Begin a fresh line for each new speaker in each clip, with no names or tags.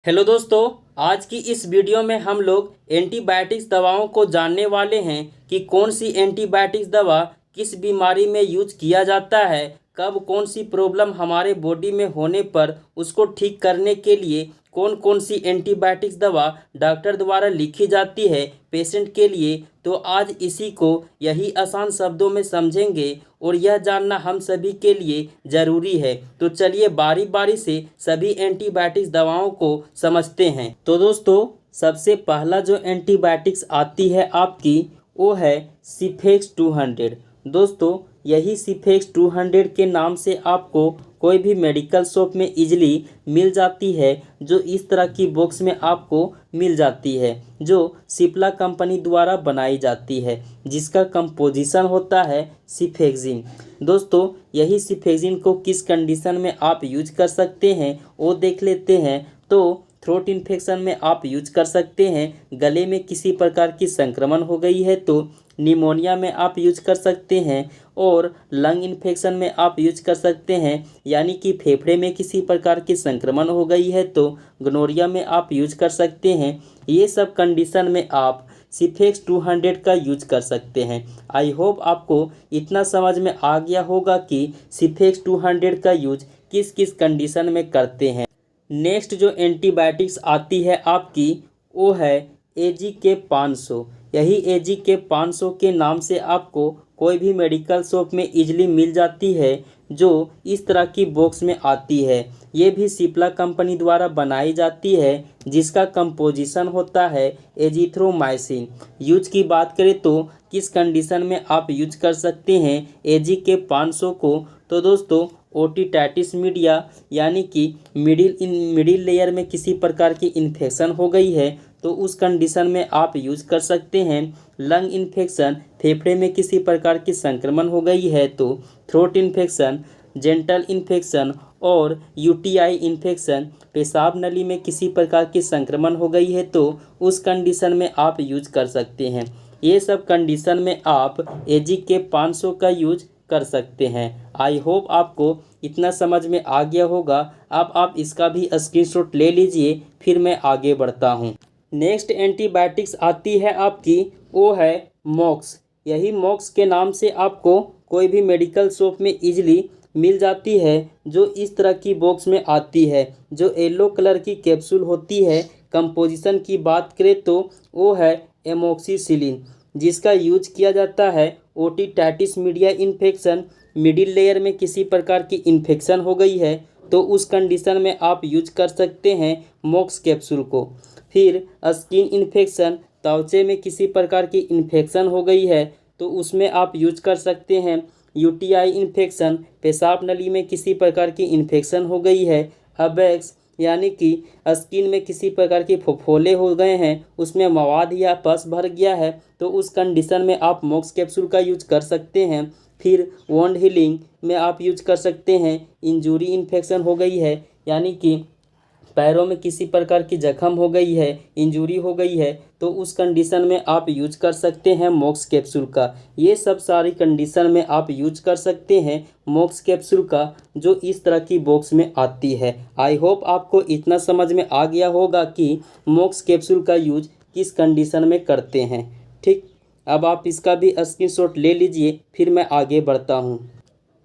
Hello दोस्तों। आज की इस वीडियो में हम लोग एंटीबायोटिक्स दवाओं को जानने वाले हैं कि कौन सी एंटीबायोटिक्स दवा किस बीमारी में यूज किया जाता है, कब कौन सी प्रॉब्लम हमारे बॉडी में होने पर उसको ठीक करने के लिए कौन कौन सी एंटीबायोटिक्स दवा डॉक्टर द्वारा लिखी जाती है पेशेंट के लिए। तो आज इसी को यही आसान शब्दों में समझेंगे और यह जानना हम सभी के लिए ज़रूरी है। तो चलिए बारी बारी से सभी एंटीबायोटिक्स दवाओं को समझते हैं। तो दोस्तों, सबसे पहला जो एंटीबायोटिक्स आती है आपकी वो है सिफेक्स 200। दोस्तों, यही सिफेक्स 200 के नाम से आपको कोई भी मेडिकल शॉप में इजीली मिल जाती है, जो इस तरह की बॉक्स में आपको मिल जाती है, जो सिप्ला कंपनी द्वारा बनाई जाती है, जिसका कंपोजिशन होता है सिफेक्सिन। दोस्तों, यही सिफेक्सिन को किस कंडीशन में आप यूज कर सकते हैं वो देख लेते हैं। तो थ्रोट इन्फेक्शन में आप यूज कर सकते हैं, गले में किसी प्रकार की संक्रमण हो गई है तो निमोनिया में आप यूज कर सकते हैं, और लंग इन्फेक्शन में आप यूज कर सकते हैं, यानी कि फेफड़े में किसी प्रकार की संक्रमण हो गई है तो गोनोरिया में आप यूज कर सकते हैं। ये सब कंडीशन में आप सिफेक्स 200 का यूज कर सकते हैं। आई होप आपको इतना समझ में आ गया होगा कि सिफेक्स 200 का यूज किस किस कंडीशन में करते हैं। नेक्स्ट जो एंटीबायोटिक्स आती है आपकी वो है AGK 500। यही AGK 500 के नाम से आपको कोई भी मेडिकल शॉप में इजीली मिल जाती है, जो इस तरह की बॉक्स में आती है। ये भी सिप्ला कंपनी द्वारा बनाई जाती है, जिसका कंपोजिशन होता है एजिथ्रोमाइसिन। यूज की बात करें तो किस कंडीशन में आप यूज कर सकते हैं AGK 500 को। तो दोस्तों, ओटिटाइटिस मीडिया यानी कि मिडिल लेयर में किसी प्रकार की इन्फेक्शन हो गई है तो उस कंडीशन में आप यूज कर सकते हैं। लंग इन्फेक्शन, फेफड़े में किसी प्रकार की संक्रमण हो गई है तो थ्रोट इन्फेक्शन, जेंटल इन्फेक्शन और UTI इन्फेक्शन, पेशाब नली में किसी प्रकार की संक्रमण हो गई है तो उस कंडीशन में आप यूज कर सकते हैं। ये सब कंडीशन में आप AGK 500 का यूज कर सकते हैं। आई होप आपको इतना समझ में आ गया होगा। अब आप इसका भी स्क्रीनशॉट ले लीजिए, फिर मैं आगे बढ़ता हूँ। नेक्स्ट एंटीबायोटिक्स आती है आपकी वो है मॉक्स। यही मॉक्स के नाम से आपको कोई भी मेडिकल शॉप में इजीली मिल जाती है, जो इस तरह की बॉक्स में आती है, जो येलो कलर की कैप्सूल होती है। कंपोजिशन की बात करें तो वो है एमोक्सिसिलिन, जिसका यूज किया जाता है ओटिटाइटिस मीडिया इन्फेक्शन, मिडिल लेयर में किसी प्रकार की इन्फेक्शन हो गई है तो उस कंडीशन में आप यूज कर सकते हैं मॉक्स कैप्सूल को। फिर स्किन इन्फेक्शन, त्वचा में किसी प्रकार की इन्फेक्शन हो गई है तो उसमें आप यूज कर सकते हैं। UTI इन्फेक्शन, पेशाब नली में किसी प्रकार की इन्फेक्शन हो गई है। अबेक्स यानी कि स्किन में किसी प्रकार के फफोले हो गए हैं, उसमें मवाद या पस भर गया है तो उस कंडीशन में आप मॉक्स कैप्सूल का यूज कर सकते हैं। फिर वोंड हीलिंग में आप यूज कर सकते हैं। इंजरी इन्फेक्शन हो गई है, यानी कि पैरों में किसी प्रकार की जख्म हो गई है, इंजरी हो गई है तो उस कंडीशन में आप यूज कर सकते हैं मॉक्स कैप्सूल का। ये सब सारी कंडीशन में आप यूज कर सकते हैं मॉक्स कैप्सूल का, जो इस तरह की बॉक्स में आती है। आई होप आपको इतना समझ में आ गया होगा कि मॉक्स कैप्सूल का यूज किस कंडीशन में करते हैं। ठीक, अब आप इसका भी स्क्रीनशॉट ले लीजिए, फिर मैं आगे बढ़ता हूँ।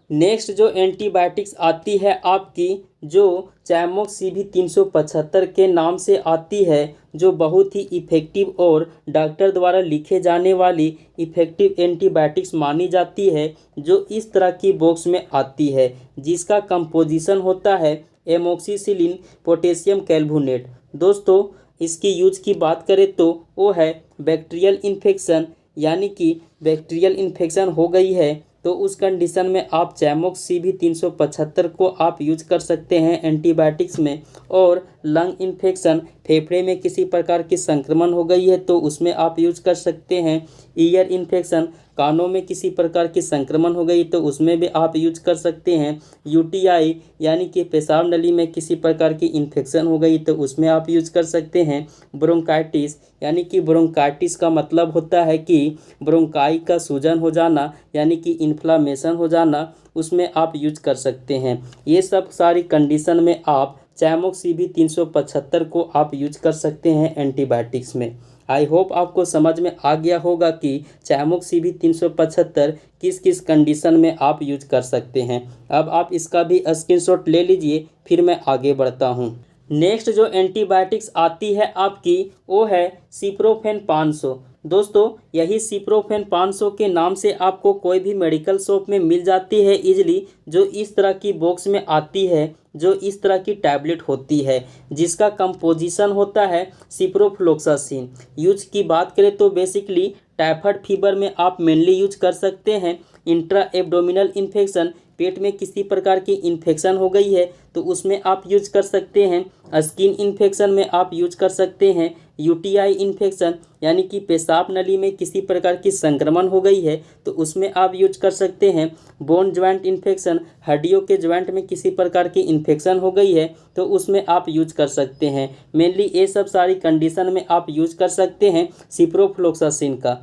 नेक्स्ट जो एंटीबायोटिक्स आती है आपकी, जो चैमोक्स CV 375 के नाम से आती है, जो बहुत ही इफ़ेक्टिव और डॉक्टर द्वारा लिखे जाने वाली इफ़ेक्टिव एंटीबायोटिक्स मानी जाती है, जो इस तरह की बॉक्स में आती है, जिसका कंपोजिशन होता है एमोक्सिसिलिन पोटेशियम कैल्वोनेट। दोस्तों, इसकी यूज की बात करें तो वो है बैक्टीरियल इन्फेक्शन, यानी कि बैक्टीरियल इन्फेक्शन हो गई है तो उस कंडीशन में आप चैमोक्स CV 375 को आप यूज कर सकते हैं एंटीबायोटिक्स में। और लंग इन्फेक्शन, फेफड़े में किसी प्रकार की संक्रमण हो गई है तो उसमें आप यूज कर सकते हैं। ईयर इन्फेक्शन, कानों में किसी प्रकार की संक्रमण हो गई तो उसमें भी आप यूज कर सकते हैं। UTI यानी कि पेशाब नली में किसी प्रकार की इन्फेक्शन हो गई तो उसमें आप यूज कर सकते हैं। ब्रोंकाइटिस, यानी कि ब्रोंकाइटिस का मतलब होता है कि ब्रोंकाई का सूजन हो जाना, यानी कि इन्फ्लामेशन हो जाना, उसमें आप यूज कर सकते हैं। ये सब सारी कंडीशन में आप चैमोक्सिबी 375 को आप यूज कर सकते हैं एंटीबायोटिक्स में। आई होप आपको समझ में आ गया होगा कि चैमोक्सिबी 375 किस किस कंडीशन में आप यूज कर सकते हैं। अब आप इसका भी स्क्रीनशॉट ले लीजिए, फिर मैं आगे बढ़ता हूँ। नेक्स्ट जो एंटीबायोटिक्स आती है आपकी वो है सिप्रोफेन 500। दोस्तों यही सिप्रोफेन 500 के नाम से आपको कोई भी मेडिकल शॉप में मिल जाती है इजीली, जो इस तरह की बॉक्स में आती है, जो इस तरह की टैबलेट होती है, जिसका कंपोजिशन होता है सिप्रोफ्लोक्सासिन। यूज की बात करें तो बेसिकली टाइफाइड फीवर में आप मेनली यूज कर सकते हैं। इंट्रा एब्डोमिनल इन्फेक्शन, पेट में किसी प्रकार की इन्फेक्शन हो गई है तो उसमें आप यूज कर सकते हैं। स्किन इन्फेक्शन में आप यूज कर सकते हैं। यूटीआई इन्फेक्शन यानी कि पेशाब नली में किसी प्रकार की संक्रमण हो गई है तो उसमें आप यूज कर सकते हैं। बोन ज्वाइंट इन्फेक्शन, हड्डियों के ज्वाइंट में किसी प्रकार की इन्फेक्शन हो गई है तो उसमें आप यूज कर सकते हैं। मेनली ये सब सारी कंडीशन में आप यूज कर सकते हैं सिप्रोफ्लोक्सासिन का।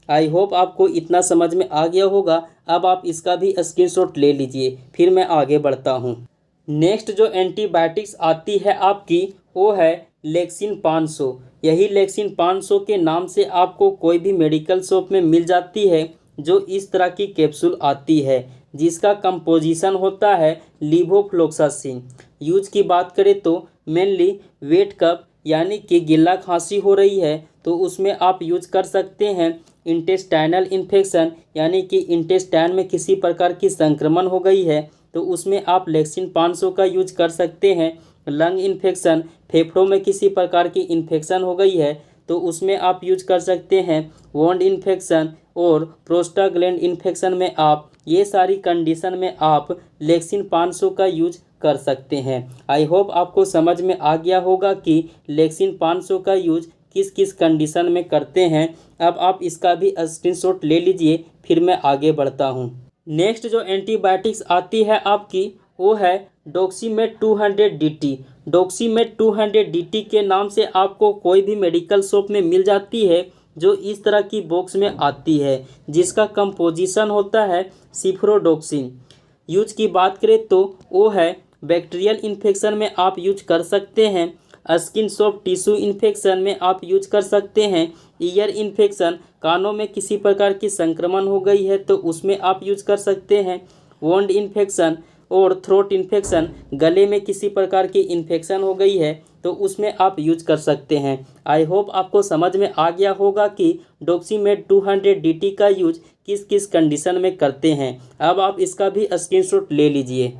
आई होप आपको इतना समझ में आ गया होगा। अब आप इसका भी स्क्रीनशॉट ले लीजिए, फिर मैं आगे बढ़ता हूँ। नेक्स्ट जो एंटीबायोटिक्स आती है आपकी वो है लेक्सिन 500। यही लेक्सिन 500 के नाम से आपको कोई भी मेडिकल शॉप में मिल जाती है, जो इस तरह की कैप्सूल आती है, जिसका कंपोजिशन होता है लीवोफ्लोक्सासिन। यूज की बात करें तो मेनली वेट कफ यानी कि गिल्ला खांसी हो रही है तो उसमें आप यूज कर सकते हैं। इंटेस्टाइनल इन्फेक्शन यानी कि इंटेस्टाइन में किसी प्रकार की संक्रमण हो गई है तो उसमें आप लेक्सिन 500 का यूज कर सकते हैं। लंग इन्फेक्शन, फेफड़ों में किसी प्रकार की इन्फेक्शन हो गई है तो उसमें आप यूज कर सकते हैं। वोंड इन्फेक्शन और प्रोस्टाग्लैंड इन्फेक्शन में आप ये सारी कंडीशन में आप लेक्सिन 500 का यूज कर सकते हैं। आई होप आपको समझ में आ गया होगा कि लेक्सिन 500 का यूज किस किस कंडीशन में करते हैं। अब आप इसका भी स्क्रीनशॉट ले लीजिए, फिर मैं आगे बढ़ता हूँ। नेक्स्ट जो एंटीबायोटिक्स आती है आपकी वो है डोक्सीमेट 200 DT। डोक्सीमेट 200 DT के नाम से आपको कोई भी मेडिकल शॉप में मिल जाती है, जो इस तरह की बॉक्स में आती है, जिसका कंपोजिशन होता है सिफ्रोडोक्सिन। यूज की बात करें तो वो है बैक्टीरियल इन्फेक्शन में आप यूज कर सकते हैं। स्किन सॉफ्ट टिश्यू इन्फेक्शन में आप यूज कर सकते हैं। ईयर इन्फेक्शन, कानों में किसी प्रकार की संक्रमण हो गई है तो उसमें आप यूज कर सकते हैं। वोंड इन्फेक्शन और थ्रोट इन्फेक्शन, गले में किसी प्रकार की इन्फेक्शन हो गई है तो उसमें आप यूज कर सकते हैं। आई होप आपको समझ में आ गया होगा कि डोक्सीमेट 200 DT का यूज किस किस कंडीशन में करते हैं। अब आप इसका भी स्क्रीनशॉट ले लीजिए।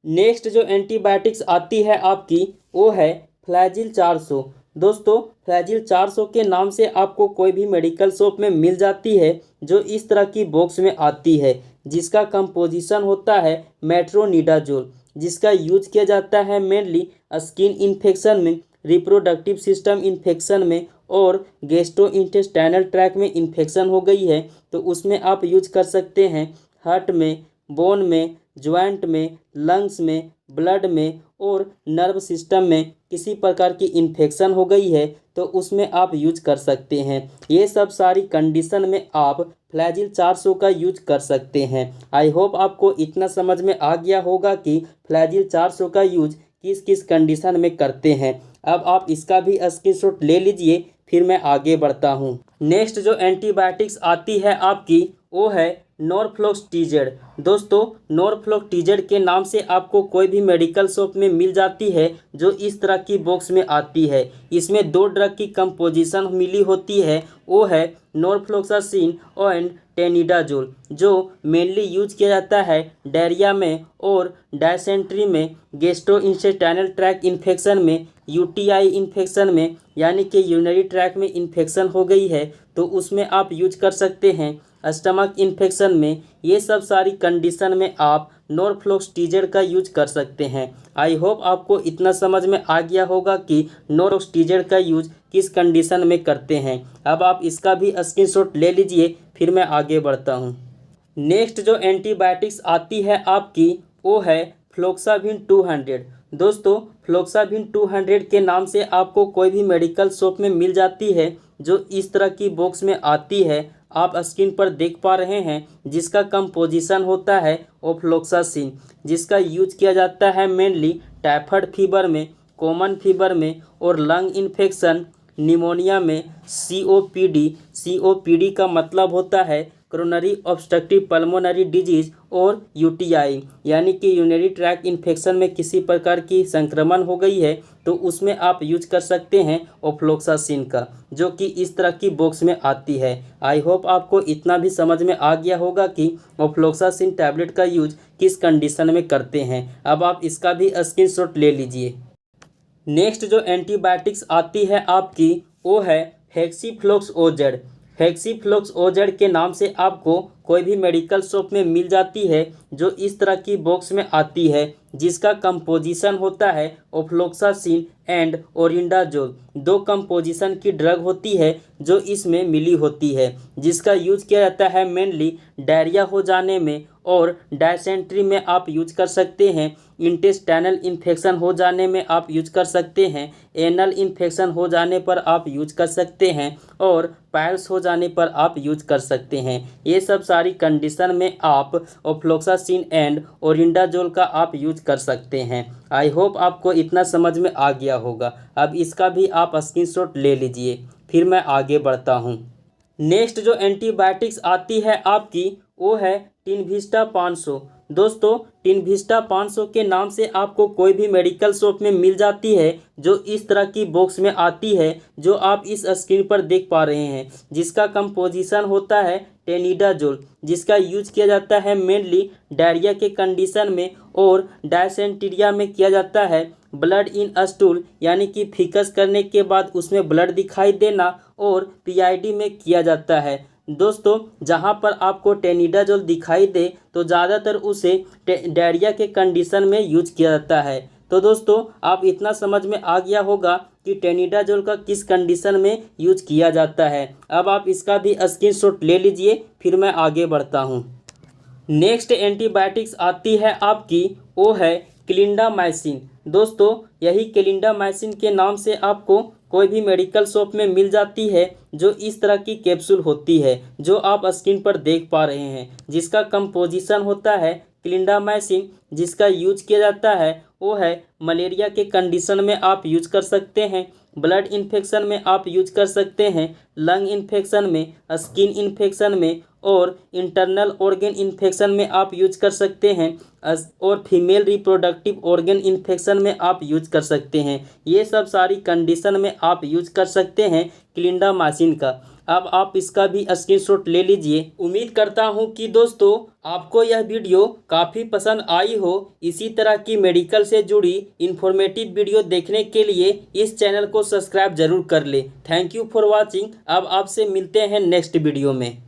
नेक्स्ट जो एंटीबायोटिक्स आती है आपकी वो है फ्लैजिल 400। दोस्तों फ्लैजिल 400 के नाम से आपको कोई भी मेडिकल शॉप में मिल जाती है, जो इस तरह की बॉक्स में आती है, जिसका कंपोजिशन होता है मेट्रोनिडाजोल, जिसका यूज किया जाता है मेनली स्किन इन्फेक्शन में, रिप्रोडक्टिव सिस्टम इन्फेक्शन में और गैस्ट्रोइंटेस्टाइनल ट्रैक में इन्फेक्शन हो गई है तो उसमें आप यूज कर सकते हैं। हार्ट में, बोन में, ज्वाइंट में, लंग्स में, ब्लड में और नर्व सिस्टम में किसी प्रकार की इन्फेक्शन हो गई है तो उसमें आप यूज कर सकते हैं। ये सब सारी कंडीशन में आप फ्लैजिल 400 का यूज कर सकते हैं। आई होप आपको इतना समझ में आ गया होगा कि फ्लैजिल 400 का यूज किस किस कंडीशन में करते हैं। अब आप इसका भी स्क्रीनशॉट ले लीजिए, फिर मैं आगे बढ़ता हूँ। नेक्स्ट जो एंटीबायोटिक्स आती है आपकी वो है नॉरफ्लॉक्सटिजेड। दोस्तों नॉरफ्लॉक्सटिजेड के नाम से आपको कोई भी मेडिकल शॉप में मिल जाती है, जो इस तरह की बॉक्स में आती है। इसमें दो ड्रग की कंपोजिशन मिली होती है, वो है नॉरफ्लॉक्सासिन एंड टेनिडाजोल, जो मेनली यूज किया जाता है डायरिया में और डायसेंट्री में, गैस्ट्रोइंटेस्टाइनल ट्रैक इन्फेक्शन में, यूटीआई इन्फेक्शन में यानी कि यूरिनरी ट्रैक में इन्फेक्शन हो गई है तो उसमें आप यूज कर सकते हैं। स्टमक इन्फेक्शन में, ये सब सारी कंडीशन में आप नॉरफ्लॉक्सटिजेड का यूज कर सकते हैं। आई होप आपको इतना समझ में आ गया होगा कि नॉरफ्लॉक्सटिजेड का यूज किस कंडीशन में करते हैं। अब आप इसका भी स्क्रीनशॉट ले लीजिए, फिर मैं आगे बढ़ता हूँ। नेक्स्ट जो एंटीबायोटिक्स आती है आपकी वो है फ्लोक्साविन 200। दोस्तों फ्लोक्साविन 200 के नाम से आपको कोई भी मेडिकल शॉप में मिल जाती है, जो इस तरह की बॉक्स में आती है। आप स्क्रीन पर देख पा रहे हैं, जिसका कंपोजिशन होता है ऑफ्लोक्सासिन, जिसका यूज किया जाता है मेनली टाइफाइड फीवर में, कॉमन फीवर में और लंग इन्फेक्शन, निमोनिया में, सीओपीडी का मतलब होता है कोरोनरी ऑब्स्ट्रक्टिव पल्मोनरी डिजीज और यूटीआई, यानी कि यूरिनरी ट्रैक्ट इन्फेक्शन में किसी प्रकार की संक्रमण हो गई है तो उसमें आप यूज कर सकते हैं ऑफ्लोक्सासिन का, जो कि इस तरह की बॉक्स में आती है। आई होप आपको इतना भी समझ में आ गया होगा कि ऑफ्लोक्सासिन टैबलेट का यूज किस कंडीशन में करते हैं। अब आप इसका भी स्क्रीनशॉट ले लीजिए। नेक्स्ट जो एंटीबायोटिक्स आती है आपकी, वो है हेक्सीफ्लोक्सोजेड। हेक्सीफ्लोक्सोजेड के नाम से आपको कोई भी मेडिकल शॉप में मिल जाती है, जो इस तरह की बॉक्स में आती है, जिसका कंपोजिशन होता है ऑफ्लोक्सासिन एंड ओरिंडाजोल। दो कंपोजिशन की ड्रग होती है जो इसमें मिली होती है, जिसका यूज किया जाता है मेनली डायरिया हो जाने में और डायसेंट्री में आप यूज कर सकते हैं, इंटेस्टाइनल इन्फेक्शन हो जाने में आप यूज कर सकते हैं, एनल इन्फेक्शन हो जाने पर आप यूज कर सकते हैं और पाइल्स हो जाने पर आप यूज कर सकते हैं। ये सब सारी कंडीशन में आप ऑफ्लोक्सासिन एंड ओरिंडाजोल का आप यूज कर सकते हैं। आई होप आपको इतना समझ में आ गया होगा। अब इसका भी आप स्क्रीनशॉट ले लीजिए, फिर मैं आगे बढ़ता हूँ। नेक्स्ट जो एंटीबायोटिक्स आती है आपकी, वो है टिनविस्टा 500। दोस्तों, टिनविस्टा 500 के नाम से आपको कोई भी मेडिकल शॉप में मिल जाती है, जो इस तरह की बॉक्स में आती है, जो आप इस स्क्रीन पर देख पा रहे हैं, जिसका कंपोजिशन होता है टेनिडाजोल, जिसका यूज किया जाता है मेनली डायरिया के कंडीशन में और डायसेंटेरिया में किया जाता है ब्लड इन स्टूल, यानी कि फिकस करने के बाद उसमें ब्लड दिखाई देना, और पीआईडी में किया जाता है। दोस्तों, जहां पर आपको टेनिडाजोल दिखाई दे तो ज़्यादातर उसे डायरिया के कंडीशन में यूज किया जाता है। तो दोस्तों, आप इतना समझ में आ गया होगा कि टेनिडाजोल का किस कंडीशन में यूज किया जाता है। अब आप इसका भी स्क्रीनशॉट ले लीजिए, फिर मैं आगे बढ़ता हूँ। नेक्स्ट एंटीबायोटिक्स आती है आपकी, वो है क्लिंडामाइसिन। दोस्तों, यही क्लिंडामाइसिन के नाम से आपको कोई भी मेडिकल शॉप में मिल जाती है, जो इस तरह की कैप्सूल होती है, जो आप स्क्रीन पर देख पा रहे हैं, जिसका कंपोजिशन होता है क्लिंडामाइसिन, जिसका यूज किया जाता है वो है मलेरिया के कंडीशन में आप यूज कर सकते हैं, ब्लड इन्फेक्शन में आप यूज कर सकते हैं, लंग इन्फेक्शन में, स्किन इन्फेक्शन में और इंटरनल ऑर्गन इन्फेक्शन में आप यूज कर सकते हैं, और फीमेल रिप्रोडक्टिव ऑर्गन इन्फेक्शन में आप यूज कर सकते हैं। ये सब सारी कंडीशन में आप यूज कर सकते हैं क्लिंडामाइसिन का। अब आप इसका भी स्क्रीनशॉट ले लीजिए। उम्मीद करता हूं कि दोस्तों आपको यह वीडियो काफ़ी पसंद आई हो। इसी तरह की मेडिकल से जुड़ी इन्फॉर्मेटिव वीडियो देखने के लिए इस चैनल को सब्सक्राइब जरूर कर ले। Thank you for watching. अब आपसे मिलते हैं नेक्स्ट वीडियो में।